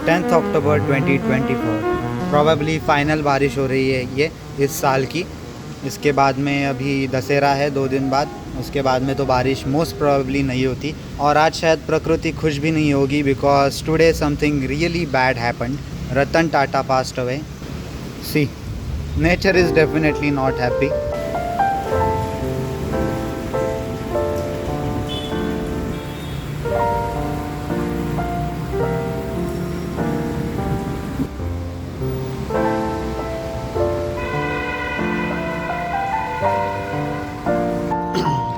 10th अक्टूबर 2024 probably final बारिश हो रही है ये इस साल की। इसके बाद में अभी दशहरा है 2 दिन बाद, उसके बाद में तो बारिश मोस्ट प्रोबेबली नहीं होती। और आज शायद प्रकृति खुश भी नहीं होगी because today something really bad happened. Ratan Tata passed away. See, nature is definitely not happy.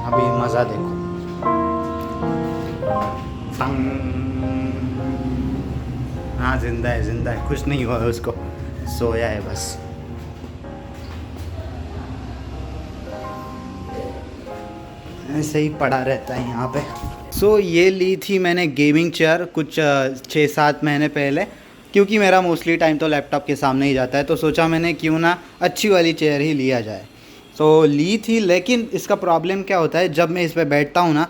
अभी मज़ा देखो। हाँ, जिंदा है, जिंदा है, कुछ नहीं हुआ है उसको, सोया है बस। ऐसे ही पड़ा रहता है यहाँ पे। सो ये ली थी मैंने गेमिंग चेयर कुछ 6-7 महीने पहले, क्योंकि मेरा मोस्टली टाइम तो लैपटॉप के सामने ही जाता है, तो सोचा मैंने क्यों ना अच्छी वाली चेयर ही लिया जाए। सो ली थी, लेकिन इसका प्रॉब्लम क्या होता है, जब मैं इस पर बैठता हूँ ना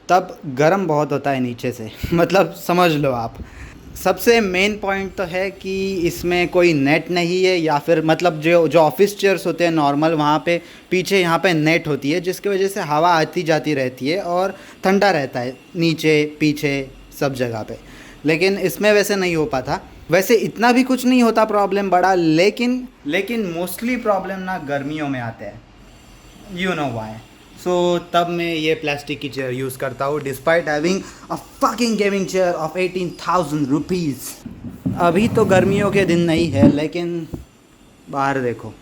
तब गर्म बहुत होता है नीचे से मतलब समझ लो आप। सबसे मेन पॉइंट तो है कि इसमें कोई नेट नहीं है, या फिर मतलब जो ऑफिस चेयर्स होते हैं नॉर्मल, वहाँ पे पीछे यहाँ पे नेट होती है, जिसकी वजह से हवा आती जाती रहती है और ठंडा रहता है नीचे पीछे सब जगह पे। लेकिन इसमें वैसे नहीं हो पाता। वैसे इतना भी कुछ नहीं होता प्रॉब्लम बड़ा, लेकिन मोस्टली प्रॉब्लम ना गर्मियों में आते हैं, यू नो व्हाई। सो तब मैं ये प्लास्टिक की चेयर यूज़ करता हूँ despite having a fucking gaming chair of 18,000 rupees. अभी तो गर्मियों के दिन नहीं है, लेकिन बाहर देखो,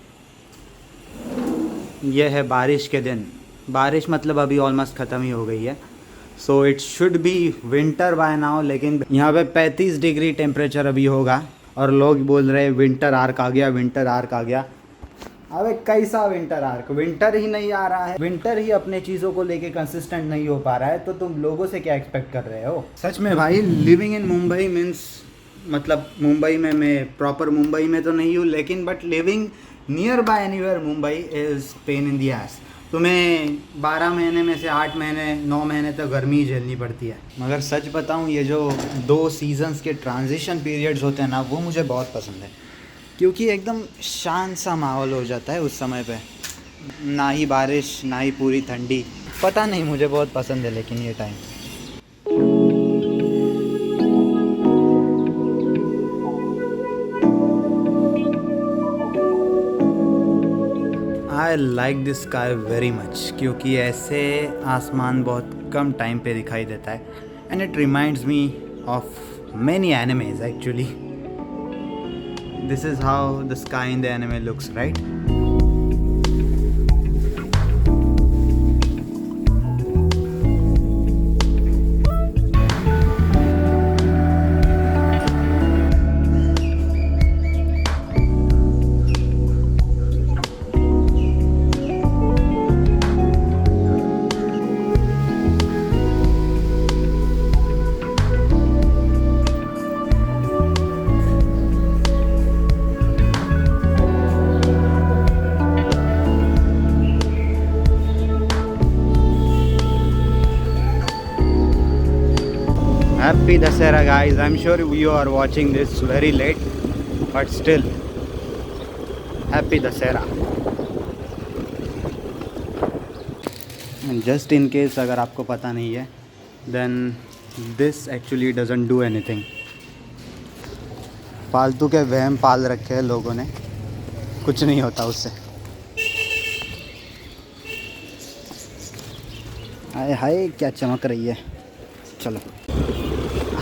ये है बारिश के दिन। बारिश मतलब अभी ऑलमोस्ट ख़त्म ही हो गई है, so it should be winter by now. लेकिन यहाँ पे 35 डिग्री टेम्परेचर अभी होगा और लोग बोल रहे हैं विंटर आर्क आ गया, विंटर आर्क आ गया। अबे कैसा विंटर आर्क, विंटर ही नहीं आ रहा है। विंटर ही अपने चीज़ों को लेके कंसिस्टेंट नहीं हो पा रहा है, तो तुम लोगों से क्या एक्सपेक्ट कर रहे हो। सच में भाई, लिविंग इन मुंबई मीन्स, मतलब मुंबई में, मैं प्रॉपर मुंबई में तो नहीं हूँ, लेकिन but living near by anywhere Mumbai is pain in the S. तुम्हें 12 महीने में से 8 महीने 9 महीने तो गर्मी ही झेलनी पड़ती है। मगर सच बताऊँ, ये जो 2 सीजन्स के ट्रांजिशन पीरियड्स होते हैं ना, वो मुझे बहुत पसंद है, क्योंकि एकदम शांत सा माहौल हो जाता है उस समय पे। ना ही बारिश ना ही पूरी ठंडी, पता नहीं, मुझे बहुत पसंद है लेकिन ये time. I like this sky very much, क्योंकि ऐसे आसमान बहुत कम टाइम पे दिखाई देता है। And it reminds me of many animes actually. This is how the sky in the anime looks, right? Happy Dasera guys, I'm sure you are watching this very late, but still happy Dasera. And just in case अगर आपको पता नहीं है, then this actually doesn't do anything. फालतू के वहम पाल रखे हैं लोगों ने, कुछ नहीं होता उससे। हाय हाय, क्या चमक रही है। चलो,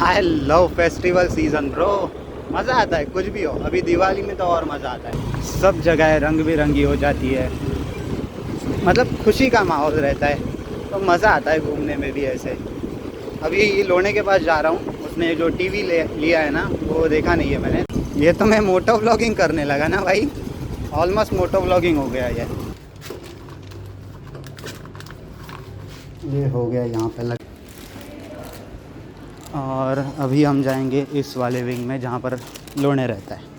I love festival season bro, मज़ा आता है कुछ भी हो। अभी दिवाली में तो और मज़ा आता है, सब जगह रंग बिरंगी हो जाती है, मतलब खुशी का माहौल रहता है, तो मज़ा आता है घूमने में भी। ऐसे अभी लोने के पास जा रहा हूँ, उसने जो टीवी लिया है ना, वो देखा नहीं है मैंने। ये तो मैं मोटो व्लॉगिंग करने लगा ना भाई, ऑलमोस्ट मोटो व्लॉगिंग हो गया ये हो गया यहाँ पे लग। और अभी हम जाएंगे इस वाले विंग में जहाँ पर लोने रहता है।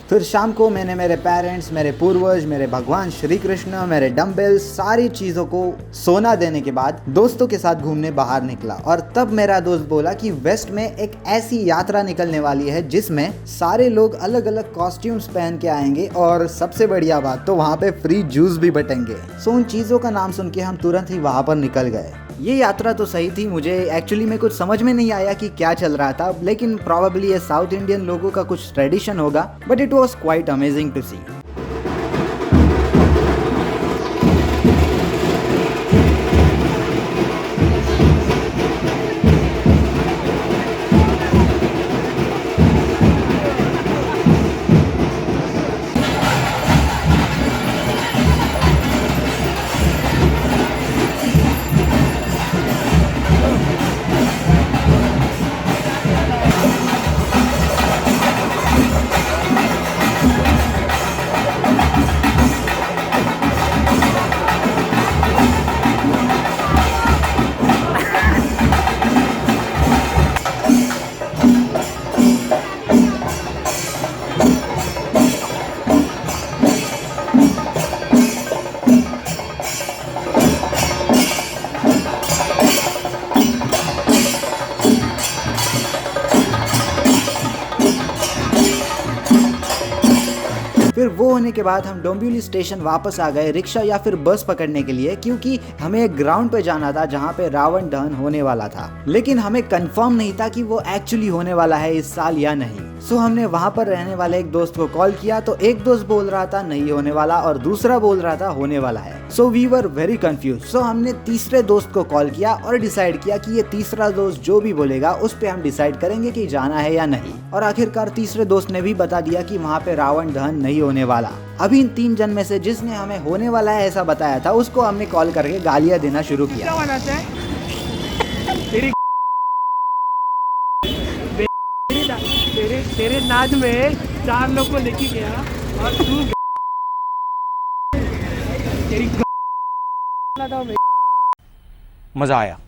फिर शाम को मैंने मेरे पेरेंट्स, मेरे पूर्वज, मेरे भगवान श्री कृष्ण, मेरे डम्बेल, सारी चीज़ों को सोना देने के बाद दोस्तों के साथ घूमने बाहर निकला। और तब मेरा दोस्त बोला कि वेस्ट में एक ऐसी यात्रा निकलने वाली है जिसमें सारे लोग अलग अलग कॉस्ट्यूम्स पहन के आएंगे और सबसे बढ़िया बात तो वहाँ पे फ्री जूस भी बटेंगे। सो उन चीज़ों का नाम सुन के हम तुरंत ही वहाँ पर निकल गए। ये यात्रा तो सही थी, मुझे एक्चुअली में कुछ समझ में नहीं आया कि क्या चल रहा था, लेकिन प्रॉबेबली ये साउथ इंडियन लोगों का कुछ ट्रेडिशन होगा, but it was quite amazing to see. फिर वो होने के बाद हम डोंबिवली स्टेशन वापस आ गए रिक्शा या फिर बस पकड़ने के लिए, क्योंकि हमें एक ग्राउंड पे जाना था जहाँ पे रावण दहन होने वाला था, लेकिन हमें कंफर्म नहीं था कि वो एक्चुअली होने वाला है इस साल या नहीं। सो हमने वहाँ पर रहने वाले एक दोस्त को कॉल किया तो एक दोस्त बोल रहा था नहीं होने वाला और दूसरा बोल रहा था होने वाला है। So we were very confuse. So हमने तीसरे दोस्त को कॉल किया और डिसाइड किया कि ये तीसरा दोस्त जो भी बोलेगा उस पे हम डिसाइड करेंगे कि जाना है या नहीं। और आखिरकार तीसरे दोस्त ने भी बता दिया कि वहाँ पे रावण दहन नहीं होने वाला। अभी इन 3 जन में से जिसने हमें होने वाला है ऐसा बताया था उसको हमने कॉल करके गालियां देना शुरू किया। तेरे नाद में 4 लोग को लेके गया और तू तेरी मजा आया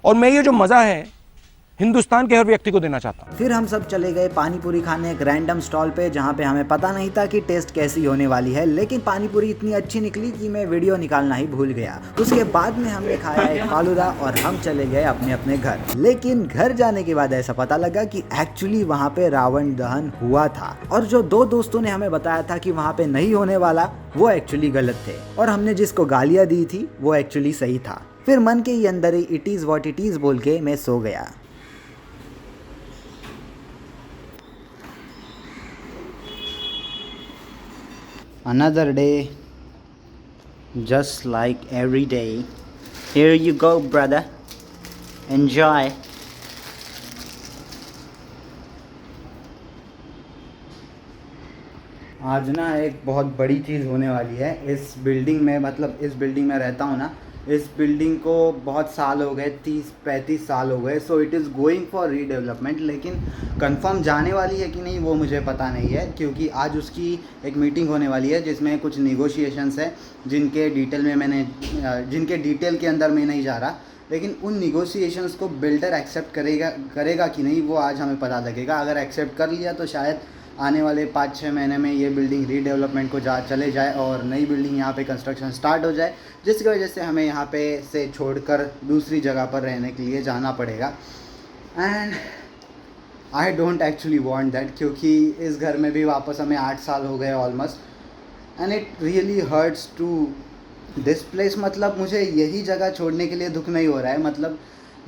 और मैं ये जो मजा है हिंदुस्तान के हर व्यक्ति को देना चाहता हूँ। फिर हम सब चले गए पानी पूरी खाने एक रैंडम स्टॉल पे जहाँ पे हमें पता नहीं था कि टेस्ट कैसी होने वाली है, लेकिन पानी पूरी इतनी अच्छी निकली कि मैं वीडियो निकालना ही भूल गया। उसके बाद में हमने खाया एक फालूदा और हम चले गए अपने अपने घर। लेकिन घर जाने के बाद ऐसा पता लगा कि एक्चुअली वहाँ पे रावण दहन हुआ था और जो 2 दोस्तों ने हमें बताया था कि वहाँ पे नहीं होने वाला वो एक्चुअली गलत थे और हमने जिसको गालियाँ दी थी वो एक्चुअली सही था। फिर मन के ही अंदर ही it is what it is बोल के मैं सो गया। Another day, just like every day. Here you go, brother. Enjoy. आज ना एक बहुत बड़ी चीज़ होने वाली है इस बिल्डिंग में, मतलब इस बिल्डिंग में रहता हूँ ना, इस बिल्डिंग को बहुत साल हो गए, 30-35 साल हो गए। So it is going for redevelopment, लेकिन कंफर्म जाने वाली है कि नहीं वो मुझे पता नहीं है, क्योंकि आज उसकी एक मीटिंग होने वाली है जिसमें कुछ निगोशिएशंस है जिनके डिटेल के अंदर मैं नहीं जा रहा, लेकिन उन निगोशिएशंस को बिल्डर एक्सेप्ट करेगा कि नहीं वो आज हमें पता लगेगा। अगर एक्सेप्ट कर लिया तो शायद आने वाले 5-6 महीने में ये बिल्डिंग रीडेवलपमेंट को चले जाए और नई बिल्डिंग यहाँ पे कंस्ट्रक्शन स्टार्ट हो जाए, जिसकी वजह से हमें यहाँ पे से छोड़कर दूसरी जगह पर रहने के लिए जाना पड़ेगा। And I don't actually want that, क्योंकि इस घर में भी वापस हमें 8 साल हो गए almost, and it really hurts to this place. मतलब मुझे यही जगह छोड़ने के लिए दुख नहीं हो रहा है, मतलब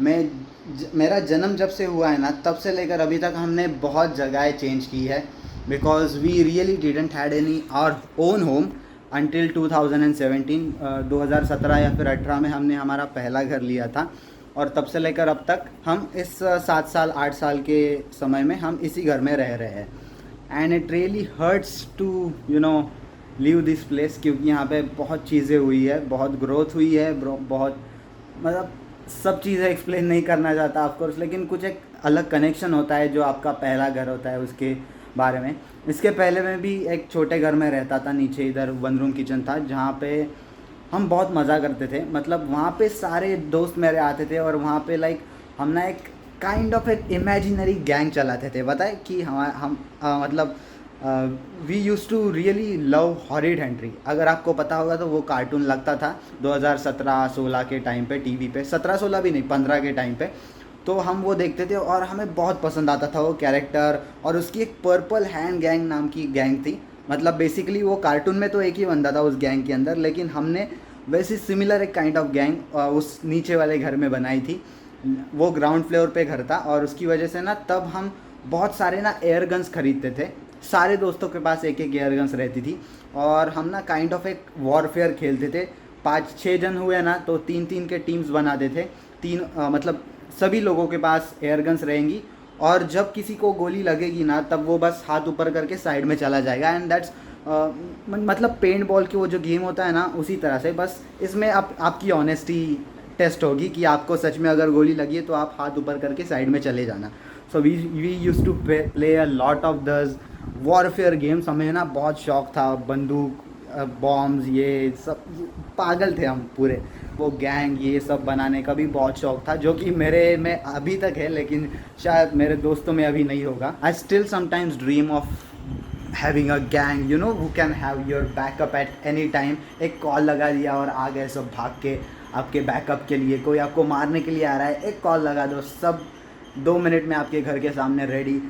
मेरा जन्म जब से हुआ है ना तब से लेकर अभी तक हमने बहुत जगह चेंज की है, because we really didn't had any our own home until 2017 2017 या फिर 18 में हमने हमारा पहला घर लिया था, और तब से लेकर अब तक हम इस 7 साल 8 साल के समय में हम इसी घर में रह रहे हैं। And it really hurts to leave this place, क्योंकि यहाँ पे बहुत चीज़ें हुई है, बहुत ग्रोथ हुई है, बहुत मतलब सब चीज़ें एक्सप्लेन नहीं करना चाहता ऑफकोर्स, लेकिन कुछ एक अलग कनेक्शन होता है जो आपका पहला घर होता है उसके बारे में। इसके पहले मैं भी एक छोटे घर में रहता था, नीचे इधर 1 रूम किचन था जहाँ पे हम बहुत मज़ा करते थे। मतलब वहाँ पे सारे दोस्त मेरे आते थे और वहाँ पे लाइक हम ना एक काइंड ऑफ एक इमेजिनरी गैंग चलाते थे, बताए कि हम मतलब we use to really love Horrid Henry. अगर आपको पता होगा तो वो कार्टून लगता था 2017-16 के टाइम पे टीवी पे, 17-16 भी नहीं, 15 के टाइम पे। तो हम वो देखते थे और हमें बहुत पसंद आता था वो कैरेक्टर। और उसकी एक पर्पल हैंड गैंग नाम की गैंग थी। मतलब बेसिकली वो कार्टून में तो एक ही बंदा था उस गैंग के अंदर, लेकिन हमने वैसी सिमिलर एक काइंड ऑफ गैंग उस नीचे वाले घर में बनाई थी। वो ग्राउंड फ्लोर पे घर था और उसकी वजह से ना तब हम बहुत सारे ना एयर गन्स खरीदते थे। सारे दोस्तों के पास एक एक एयर गन्स रहती थी और हम ना काइंड ऑफ एक वॉरफेयर खेलते थे। 5-6 जन हुए ना तो 3-3 के टीम्स बनाते थे। मतलब सभी लोगों के पास एयर गन्स रहेंगी और जब किसी को गोली लगेगी ना तब वो बस हाथ ऊपर करके साइड में चला जाएगा। एंड दैट्स मतलब पेंट बॉल की वो जो गेम होता है ना उसी तरह से, बस इसमें आपकी ऑनेस्टी टेस्ट होगी कि आपको सच में अगर गोली लगी है तो आप हाथ ऊपर करके साइड में चले जाना। So we use to play a lot of these warfare games. हमें ना बहुत शौक था, बंदूक, बॉम्ब्स, ये सब पागल थे हम पूरे। वो गैंग ये सब बनाने का भी बहुत शौक था, जो कि मेरे में अभी तक है लेकिन शायद मेरे दोस्तों में अभी नहीं होगा। I still sometimes dream of having a gang, you know, who can have your backup at any time. एक कॉल लगा दिया और आ गए सब भाग के आपके बैकअप के लिए। कोई आपको मारने के लिए आ रहा है, एक कॉल लगा दो, सब 2 मिनट में आपके घर के सामने रेडी।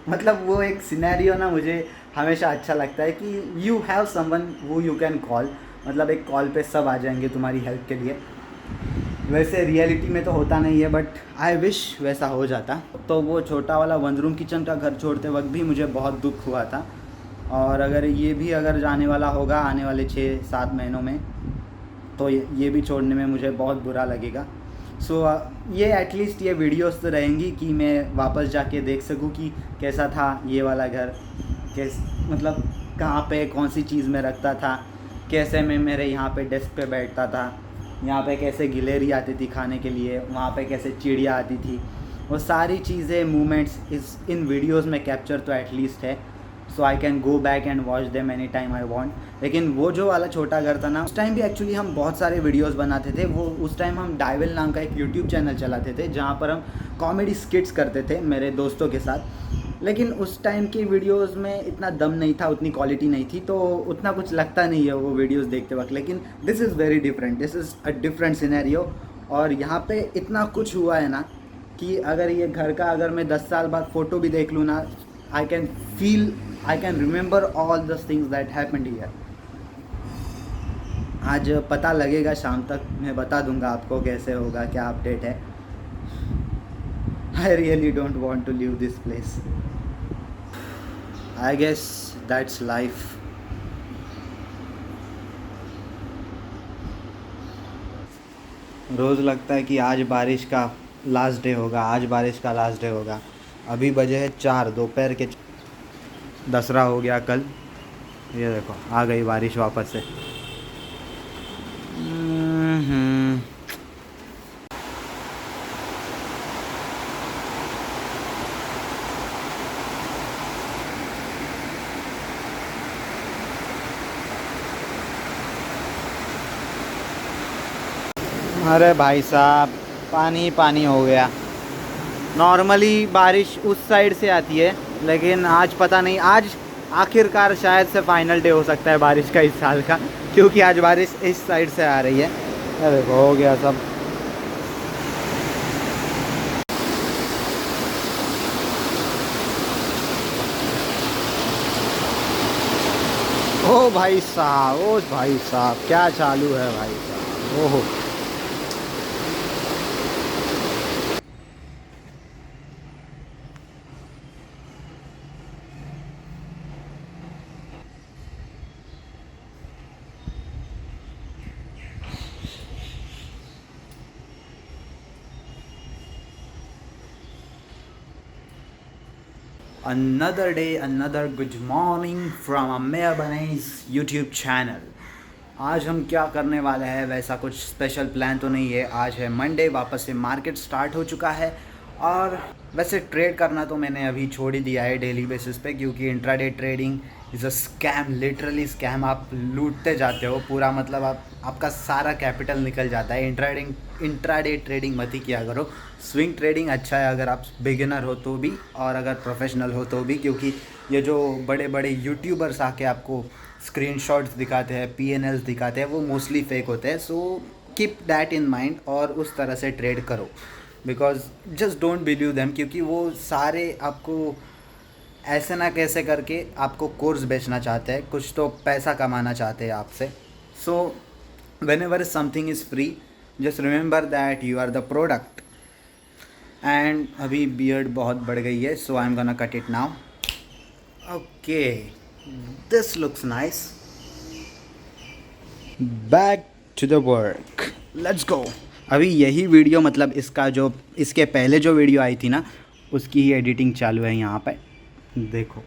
मतलब वो एक सिनेरियो ना मुझे हमेशा अच्छा लगता है कि you have someone who you can call. मतलब एक कॉल पे सब आ जाएंगे तुम्हारी हेल्प के लिए। वैसे रियलिटी में तो होता नहीं है, बट आई विश वैसा हो जाता। तो वो छोटा वाला 1 रूम किचन का घर छोड़ते वक्त भी मुझे बहुत दुख हुआ था। और अगर ये भी अगर जाने वाला होगा आने वाले 6-7 महीनों में तो ये भी छोड़ने में मुझे बहुत बुरा लगेगा। सो ये एटलीस्ट ये वीडियोस तो रहेंगी कि मैं वापस जाके देख सकूं कि कैसा था ये वाला घर, मतलब कहाँ पे कौन सी चीज़ में रखता था, कैसे मैं मेरे यहाँ पे डेस्क पे बैठता था, यहाँ पे कैसे गिलहरी आती थी खाने के लिए, वहाँ पे कैसे चिड़िया आती थी। वो सारी चीज़ें मूवमेंट्स इन वीडियोज़ में कैप्चर तो एटलीस्ट है। So I can go back and watch them any time I want. लेकिन वो जो वाला छोटा घर था ना, उस टाइम भी एक्चुअली हम बहुत सारे वीडियोस बनाते थे। वो उस टाइम हम डाइवल नाम का एक यूट्यूब चैनल चलाते थे जहाँ पर हम कॉमेडी स्किट्स करते थे मेरे दोस्तों के साथ। लेकिन उस टाइम की वीडियोस में इतना दम नहीं था, उतनी क्वालिटी नहीं थी, तो उतना कुछ लगता नहीं है वो वीडियोस देखते वक्त। लेकिन this is very different, this is a different scenario. और यहाँ पे इतना कुछ हुआ है ना कि अगर ये घर का अगर मैं 10 साल बाद फ़ोटो भी देख लूँ ना, I can remember all the things that happened here. आज पता लगेगा शाम तक, मैं बता दूंगा आपको कैसे होगा, क्या अपडेट है। I really don't want to leave this place. I guess that's life. रोज़ लगता है कि आज बारिश का लास्ट डे होगा, आज बारिश का लास्ट डे होगा। अभी बजे है 4 दोपहर के। दसरा हो गया कल। ये देखो आ गई बारिश वापस से। अरे भाई साहब, पानी पानी हो गया। नॉर्मली बारिश उस साइड से आती है, लेकिन आज पता नहीं, आज आखिरकार शायद से फाइनल डे हो सकता है बारिश का इस साल का, क्योंकि आज बारिश इस साइड से आ रही है। अरे देखो हो गया सब। ओ भाई साहब क्या चालू है भाई साहब, ओहो। Another day, another good morning from Ameya Banai's YouTube channel। आज हम क्या करने वाले हैं, वैसा कुछ स्पेशल प्लान तो नहीं है। आज है मंडे, वापस से मार्केट स्टार्ट हो चुका है। और वैसे ट्रेड करना तो मैंने अभी छोड़ ही दिया है डेली बेसिस पे, क्योंकि intraday trading is a scam, literally scam. आप लूटते जाते हो पूरा, मतलब आपका सारा कैपिटल निकल जाता है। इंट्राडे ट्रेडिंग मत ही किया करो। स्विंग ट्रेडिंग अच्छा है अगर आप बिगिनर हो तो भी, और अगर प्रोफेशनल हो तो भी, क्योंकि ये जो बड़े बड़े यूट्यूबर्स आके आपको स्क्रीनशॉट्स दिखाते हैं, PNLs दिखाते हैं, वो मोस्टली फेक होते हैं. So keep that in mind और उस तरह से ट्रेड करो. Because just don't believe them, क्योंकि वो सारे आपको ऐसे ना कैसे करके आपको कोर्स बेचना चाहते हैं, कुछ तो पैसा कमाना चाहते हैं आपसे. सो whenever something is free, just remember that you are the product. And अभी बियर्ड बहुत बढ़ गई है, so I'm gonna cut it now. Okay, this looks nice. Back to the work. Let's go. अभी यही वीडियो, मतलब इसका जो इसके पहले जो वीडियो आई थी ना, उसकी ही एडिटिंग चालू है यहाँ पे. देखो.